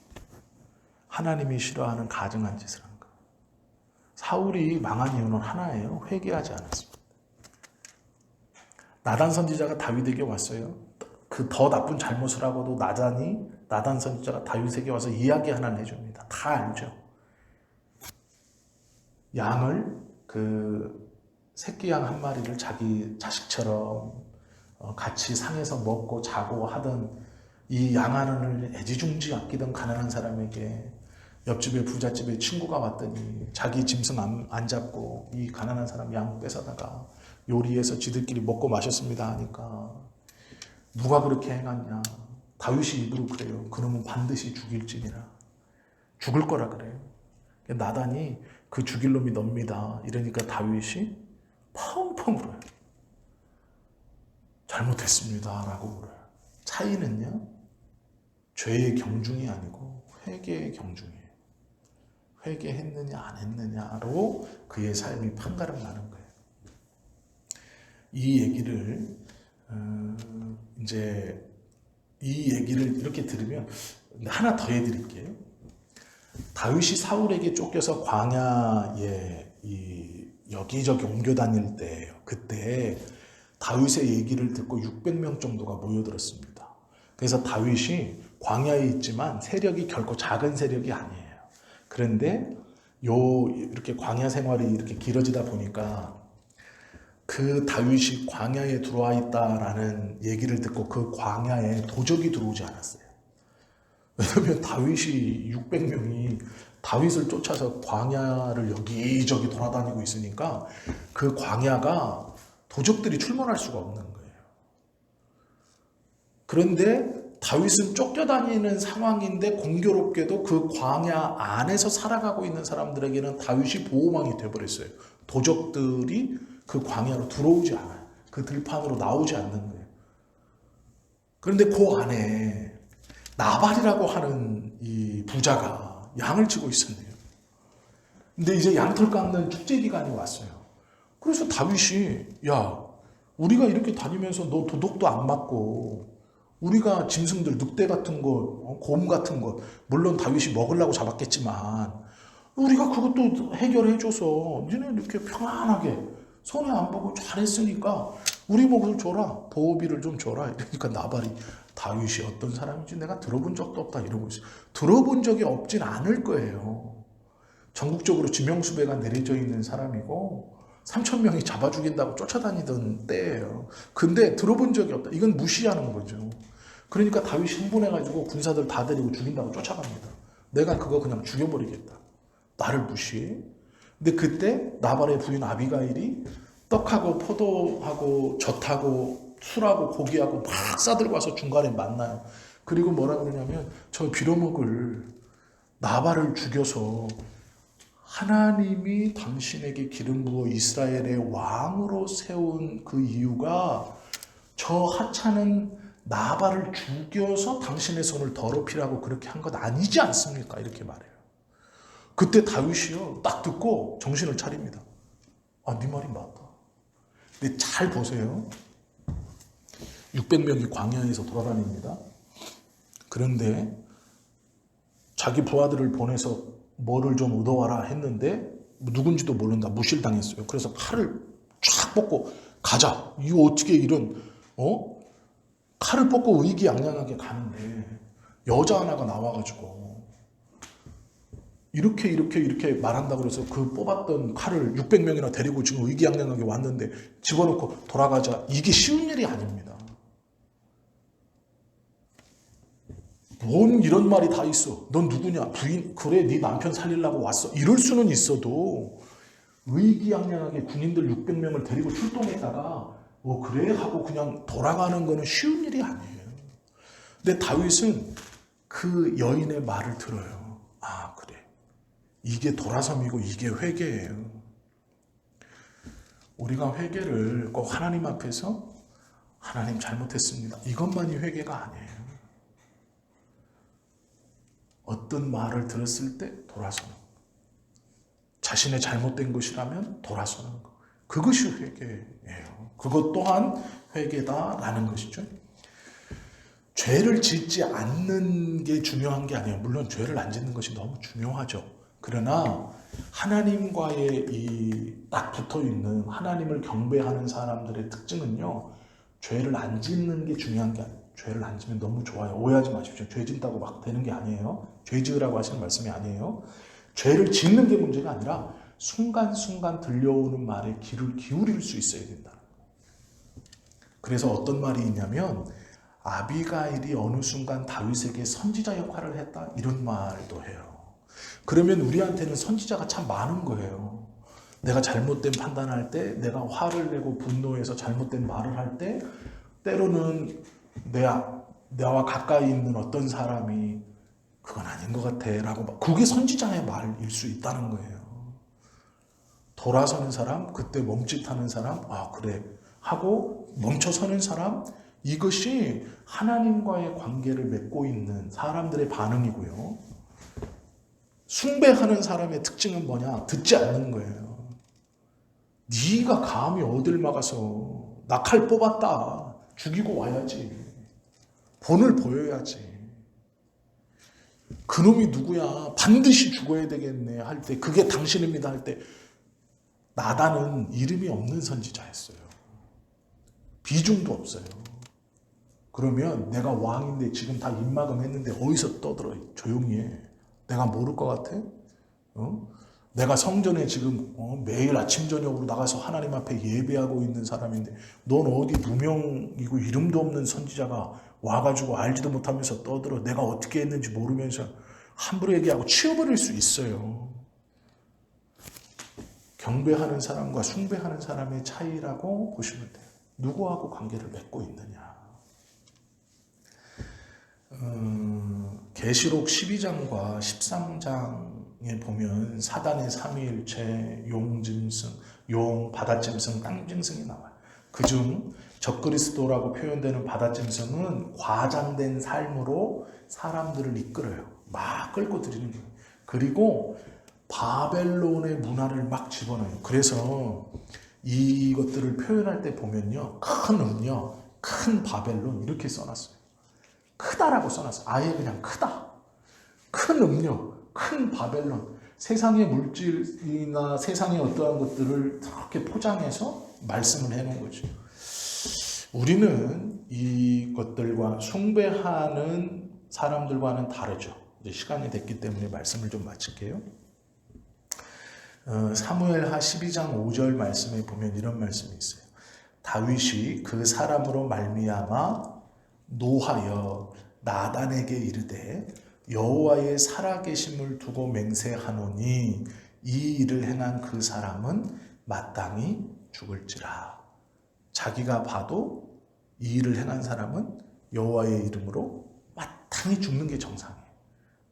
Speaker 1: 하나님이 싫어하는 가증한 짓을 한 거. 사울이 망한 이유는 하나예요. 회개하지 않았습니다. 나단 선지자가 다윗에게 왔어요. 그 더 나쁜 잘못을 하고도 나단 선지자가 다윗에게 와서 이야기 하나를 해줍니다. 다 알죠. 양을 새끼 양 한 마리를 자기 자식처럼 같이 상에서 먹고 자고 하던 이 양 하나를 애지중지 아끼던 가난한 사람에게 옆집에 부잣집에 친구가 왔더니 자기 짐승 안 잡고 이 가난한 사람 양 뺏어다가 요리해서 지들끼리 먹고 마셨습니다 하니까 누가 그렇게 행하냐. 다윗이 입으로 그래요. 그놈은 반드시 죽일지니라. 죽을 거라 그래요. 나단이 그 죽일 놈이 놉니다. 이러니까 다윗이 펑펑 울어요. 잘못했습니다 라고 울어요. 차이는요, 죄의 경중이 아니고 회개의 경중이에요. 회개했느냐 안 했느냐로 그의 삶이 판가름 나는 거예요. 이 얘기를 이렇게 들으면 하나 더 해드릴게요. 다윗이 사울에게 쫓겨서 광야에 여기저기 옮겨 다닐 때예요. 그때 다윗의 얘기를 듣고 600명 정도가 모여들었습니다. 그래서 다윗이 광야에 있지만 세력이 결코 작은 세력이 아니에요. 그런데 이렇게 광야 생활이 이렇게 길어지다 보니까 그 다윗이 광야에 들어와 있다라는 얘기를 듣고 그 광야에 도적이 들어오지 않았어요. 왜냐하면 다윗이 600명이 다윗을 쫓아서 광야를 여기저기 돌아다니고 있으니까 그 광야가 도적들이 출몰할 수가 없는 거예요. 그런데 다윗은 쫓겨다니는 상황인데 공교롭게도 그 광야 안에서 살아가고 있는 사람들에게는 다윗이 보호망이 되어버렸어요. 도적들이 그 광야로 들어오지 않아요. 그 들판으로 나오지 않는 거예요. 그런데 그 안에 나발이라고 하는 이 부자가 양을 치고 있었네요. 근데 이제 양털 깎는 축제 기간이 왔어요. 그래서 다윗이 야, 우리가 이렇게 다니면서 너 도둑도 안 맞고 우리가 짐승들 늑대 같은 거, 곰 같은 거 물론 다윗이 먹으려고 잡았겠지만 우리가 그것도 해결해줘서 니네 이렇게 평안하게 손해 안 보고 잘했으니까 우리 목을 줘라. 보호비를 좀 줘라. 이러니까 나발이 다윗이 어떤 사람인지 내가 들어본 적도 없다 이러고 있어요. 들어본 적이 없진 않을 거예요. 전국적으로 지명수배가 내려져 있는 사람이고 3,000명이 잡아 죽인다고 쫓아다니던 때예요. 근데 들어본 적이 없다. 이건 무시하는 거죠. 그러니까 다윗이 흥분해가지고 군사들 다 데리고 죽인다고 쫓아갑니다. 내가 그거 그냥 죽여버리겠다. 나를 무시해. 근데 그때 나발의 부인 아비가일이 떡하고 포도하고 젖하고 술하고 고기하고 막 싸들고 와서 중간에 만나요. 그리고 뭐라 그러냐면 저 빌어먹을 나발을 죽여서 하나님이 당신에게 기름 부어 이스라엘의 왕으로 세운 그 이유가 저 하찮은 나발을 죽여서 당신의 손을 더럽히라고 그렇게 한 것 아니지 않습니까? 이렇게 말해요. 그때 다윗이요 딱 듣고 정신을 차립니다. 아, 네 말이 맞다. 근데 잘 보세요. 600명이 광야에서 돌아다닙니다. 그런데 자기 부하들을 보내서 뭐를 좀 얻어와라 했는데 누군지도 모른다. 무실당했어요. 그래서 칼을 쫙 뽑고 가자. 이거 어떻게 이런 칼을 뽑고 의기양양하게 가는데 여자 하나가 나와가지고 이렇게 말한다고 그래서 그 뽑았던 칼을 600명이나 데리고 지금 의기양양하게 왔는데 집어넣고 돌아가자. 이게 쉬운 일이 아닙니다. 뭔 이런 말이 다 있어. 넌 누구냐? 부인? 그래, 네 남편 살리려고 왔어. 이럴 수는 있어도 의기양양하게 군인들 600명을 데리고 출동했다가 그래 하고 그냥 돌아가는 거는 쉬운 일이 아니에요. 근데 다윗은 그 여인의 말을 들어요. 아, 그래. 이게 돌아섬이고 이게 회개예요. 우리가 회개를 꼭 하나님 앞에서 하나님 잘못했습니다. 이것만이 회개가 아니에요. 어떤 말을 들었을 때 돌아서는 거. 자신의 잘못된 것이라면 돌아서는 거. 그것이 회개예요. 그것 또한 회개다라는 것이죠. 죄를 짓지 않는 게 중요한 게 아니에요. 물론 죄를 안 짓는 것이 너무 중요하죠. 그러나 하나님과의 이 딱 붙어있는 하나님을 경배하는 사람들의 특징은요. 죄를 안 짓는 게 중요한 게 아니에요. 죄를 안 지면 너무 좋아요. 오해하지 마십시오. 죄 짓다고 막 되는 게 아니에요. 죄 지으라고 하시는 말씀이 아니에요. 죄를 짓는 게 문제가 아니라 순간순간 들려오는 말에 귀를 기울일 수 있어야 된다. 그래서 어떤 말이 있냐면 아비가일이 어느 순간 다윗에게 선지자 역할을 했다. 이런 말도 해요. 그러면 우리한테는 선지자가 참 많은 거예요. 내가 잘못된 판단할 때, 내가 화를 내고 분노해서 잘못된 말을 할 때 때로는 나와 가까이 있는 어떤 사람이 그건 아닌 것 같아 라고 그게 선지자의 말일 수 있다는 거예요. 돌아서는 사람, 그때 멈칫하는 사람, 아 그래 하고 멈춰서는 사람, 이것이 하나님과의 관계를 맺고 있는 사람들의 반응이고요. 숭배하는 사람의 특징은 뭐냐? 듣지 않는 거예요. 네가 감히 어딜 막아서 나 칼 뽑았다. 죽이고 와야지. 본을 보여야지. 그놈이 누구야? 반드시 죽어야 되겠네 할 때 그게 당신입니다 할 때 나단은 이름이 없는 선지자였어요. 비중도 없어요. 그러면 내가 왕인데 지금 다 입막음 했는데 어디서 떠들어? 조용히 해. 내가 모를 것 같아? 내가 성전에 지금 매일 아침 저녁으로 나가서 하나님 앞에 예배하고 있는 사람인데 넌 어디 무명이고 이름도 없는 선지자가 와가지고 알지도 못하면서 떠들어. 내가 어떻게 했는지 모르면서 함부로 얘기하고 치워버릴 수 있어요. 경배하는 사람과 숭배하는 사람의 차이라고 보시면 돼요. 누구하고 관계를 맺고 있느냐. 계시록 12장과 13장에 보면 사단의 삼위일체, 용짐승, 용, 바다짐승, 땅짐승이 나와요. 그중 적그리스도라고 표현되는 바다짐승은 과장된 삶으로 사람들을 이끌어요. 막 끌고 들이는 거예요. 그리고 바벨론의 문화를 막 집어넣어요. 그래서 이것들을 표현할 때 보면요, 큰 음료, 큰 바벨론 이렇게 써놨어요. 크다라고 써놨어요. 아예 그냥 크다. 큰 음료, 큰 바벨론. 세상의 물질이나 세상의 어떠한 것들을 그렇게 포장해서 말씀을 해놓은 거죠. 우리는 이것들과 숭배하는 사람들과는 다르죠. 이제 시간이 됐기 때문에 말씀을 좀 마칠게요. 사무엘하 12장 5절 말씀에 보면 이런 말씀이 있어요. 다윗이 그 사람으로 말미암아 노하여 나단에게 이르되 여호와의 살아계심을 두고 맹세하노니 이 일을 행한 그 사람은 마땅히 죽을지라. 자기가 봐도 이 일을 행한 사람은 여호와의 이름으로 마땅히 죽는 게 정상이에요.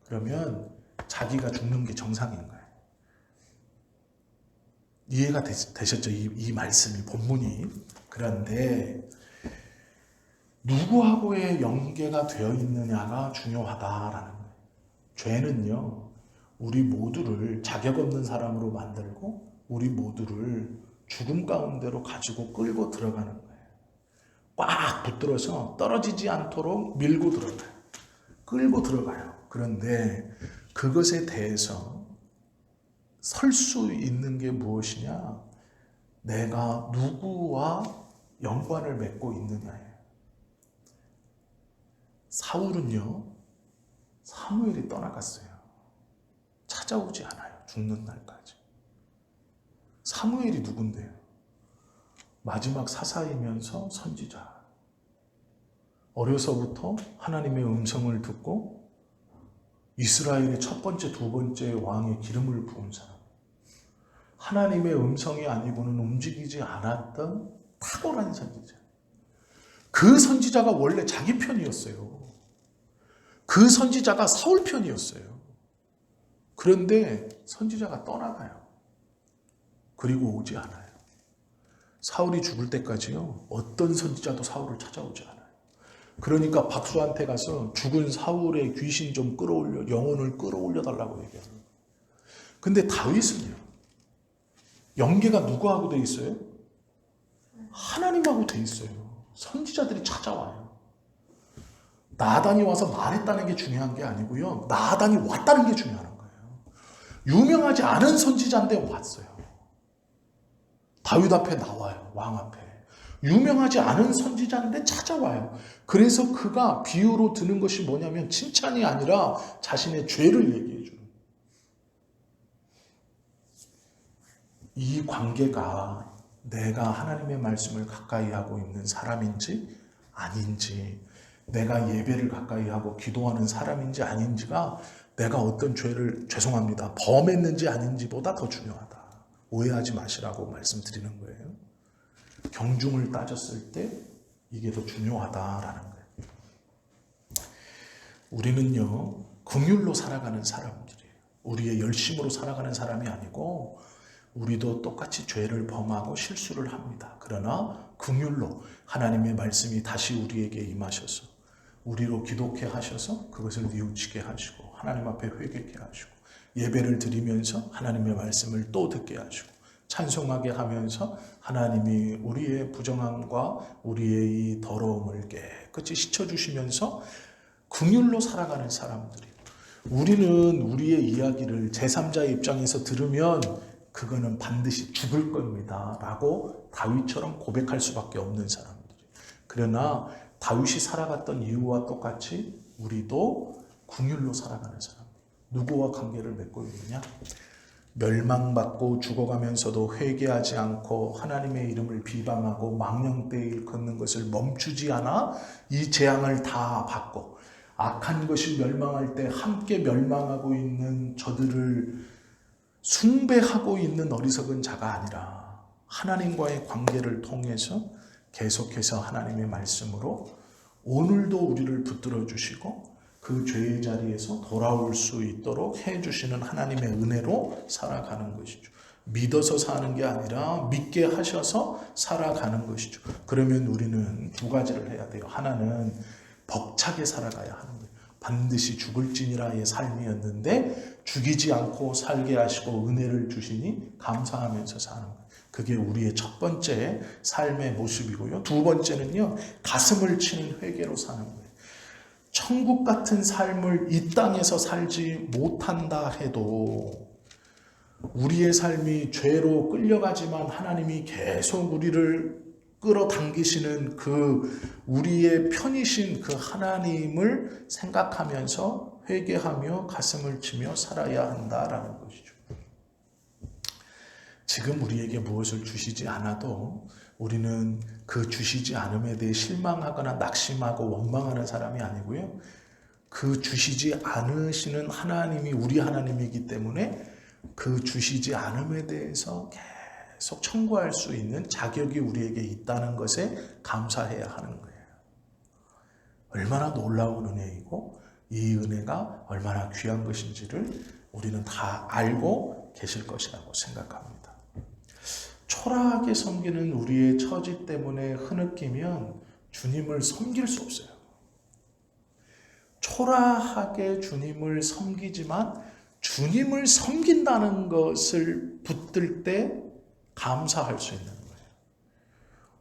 Speaker 1: 그러면 자기가 죽는 게 정상인 거예요. 이해가 되셨죠? 이 말씀이, 본문이. 그런데 누구하고의 연계가 되어 있느냐가 중요하다라는 거예요. 죄는요, 우리 모두를 자격 없는 사람으로 만들고 우리 모두를 죽음 가운데로 가지고 끌고 들어가는 거예요. 꽉 붙들어서 떨어지지 않도록 밀고 들어가요. 끌고 들어가요. 그런데 그것에 대해서 설 수 있는 게 무엇이냐? 내가 누구와 연관을 맺고 있느냐예요. 사울은요, 사무엘이 떠나갔어요. 찾아오지 않아요. 죽는 날까지. 사무엘이 누군데요? 마지막 사사이면서 선지자. 어려서부터 하나님의 음성을 듣고 이스라엘의 첫 번째, 두 번째 왕의 기름을 부은 사람. 하나님의 음성이 아니고는 움직이지 않았던 탁월한 선지자. 그 선지자가 원래 자기 편이었어요. 그 선지자가 사울 편이었어요. 그런데 선지자가 떠나가요. 그리고 오지 않아요. 사울이 죽을 때까지요, 어떤 선지자도 사울을 찾아오지 않아요. 그러니까 박수한테 가서 죽은 사울의 귀신 좀 끌어올려, 영혼을 끌어올려 달라고 얘기해요. 근데 다윗은요, 연계가 누구하고 돼 있어요? 하나님하고 돼 있어요. 선지자들이 찾아와요. 나단이 와서 말했다는 게 중요한 게 아니고요, 나단이 왔다는 게 중요한 거예요. 유명하지 않은 선지자인데 왔어요. 다윗 앞에 나와요. 왕 앞에. 유명하지 않은 선지자인데 찾아와요. 그래서 그가 비유로 드는 것이 뭐냐면 칭찬이 아니라 자신의 죄를 얘기해 주는. 이 관계가 내가 하나님의 말씀을 가까이 하고 있는 사람인지 아닌지, 내가 예배를 가까이 하고 기도하는 사람인지 아닌지가 내가 어떤 죄를, 죄송합니다, 범했는지 아닌지보다 더 중요하다. 오해하지 마시라고 말씀드리는 거예요. 경중을 따졌을 때 이게 더 중요하다라는 거예요. 우리는요, 긍휼로 살아가는 사람들이에요. 우리의 열심으로 살아가는 사람이 아니고, 우리도 똑같이 죄를 범하고 실수를 합니다. 그러나 긍휼로 하나님의 말씀이 다시 우리에게 임하셔서 우리로 기독케 하셔서 그것을 뉘우치게 하시고 하나님 앞에 회개케 하시고 예배를 드리면서 하나님의 말씀을 또 듣게 하시고 찬송하게 하면서 하나님이 우리의 부정함과 우리의 이 더러움을 깨끗이 씻어주시면서 긍휼로 살아가는 사람들이에요. 우리는 우리의 이야기를 제3자의 입장에서 들으면 그거는 반드시 죽을 겁니다 라고 다윗처럼 고백할 수밖에 없는 사람들이에요. 그러나 다윗이 살아갔던 이유와 똑같이 우리도 긍휼로 살아가는 사람. 누구와 관계를 맺고 있느냐? 멸망받고 죽어가면서도 회개하지 않고 하나님의 이름을 비방하고 망령되이 일컫는 것을 멈추지 않아 이 재앙을 다 받고 악한 것이 멸망할 때 함께 멸망하고 있는 저들을 숭배하고 있는 어리석은 자가 아니라 하나님과의 관계를 통해서 계속해서 하나님의 말씀으로 오늘도 우리를 붙들어 주시고 그 죄의 자리에서 돌아올 수 있도록 해주시는 하나님의 은혜로 살아가는 것이죠. 믿어서 사는 게 아니라 믿게 하셔서 살아가는 것이죠. 그러면 우리는 두 가지를 해야 돼요. 하나는 벅차게 살아가야 하는 거예요. 반드시 죽을지니라의 삶이었는데 죽이지 않고 살게 하시고 은혜를 주시니 감사하면서 사는 거예요. 그게 우리의 첫 번째 삶의 모습이고요. 두 번째는요, 가슴을 치는 회개로 사는 거예요. 천국 같은 삶을 이 땅에서 살지 못한다 해도 우리의 삶이 죄로 끌려가지만 하나님이 계속 우리를 끌어당기시는 그 우리의 편이신 그 하나님을 생각하면서 회개하며 가슴을 치며 살아야 한다라는 것이죠. 지금 우리에게 무엇을 주시지 않아도 우리는 그 주시지 않음에 대해 실망하거나 낙심하고 원망하는 사람이 아니고요. 그 주시지 않으시는 하나님이 우리 하나님이기 때문에 그 주시지 않음에 대해서 계속 청구할 수 있는 자격이 우리에게 있다는 것에 감사해야 하는 거예요. 얼마나 놀라운 은혜이고 이 은혜가 얼마나 귀한 것인지를 우리는 다 알고 계실 것이라고 생각합니다. 초라하게 섬기는 우리의 처지 때문에 흐느끼면 주님을 섬길 수 없어요. 초라하게 주님을 섬기지만 주님을 섬긴다는 것을 붙들 때 감사할 수 있는 거예요.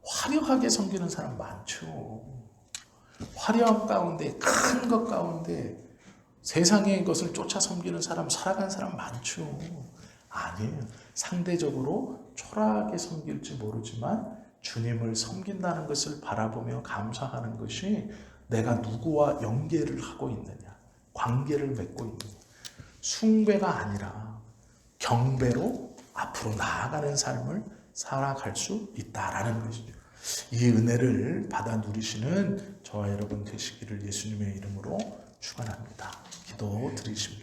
Speaker 1: 화려하게 섬기는 사람 많죠. 화려함 가운데, 큰 것 가운데 세상의 것을 쫓아 섬기는 사람, 살아간 사람 많죠. 아니에요. 상대적으로 초라하게 섬길지 모르지만 주님을 섬긴다는 것을 바라보며 감사하는 것이 내가 누구와 연계를 하고 있느냐, 관계를 맺고 있느냐. 숭배가 아니라 경배로 앞으로 나아가는 삶을 살아갈 수 있다라는 것이죠. 이 은혜를 받아 누리시는 저와 여러분 되시기를 예수님의 이름으로 축원합니다. 기도 드리십니다.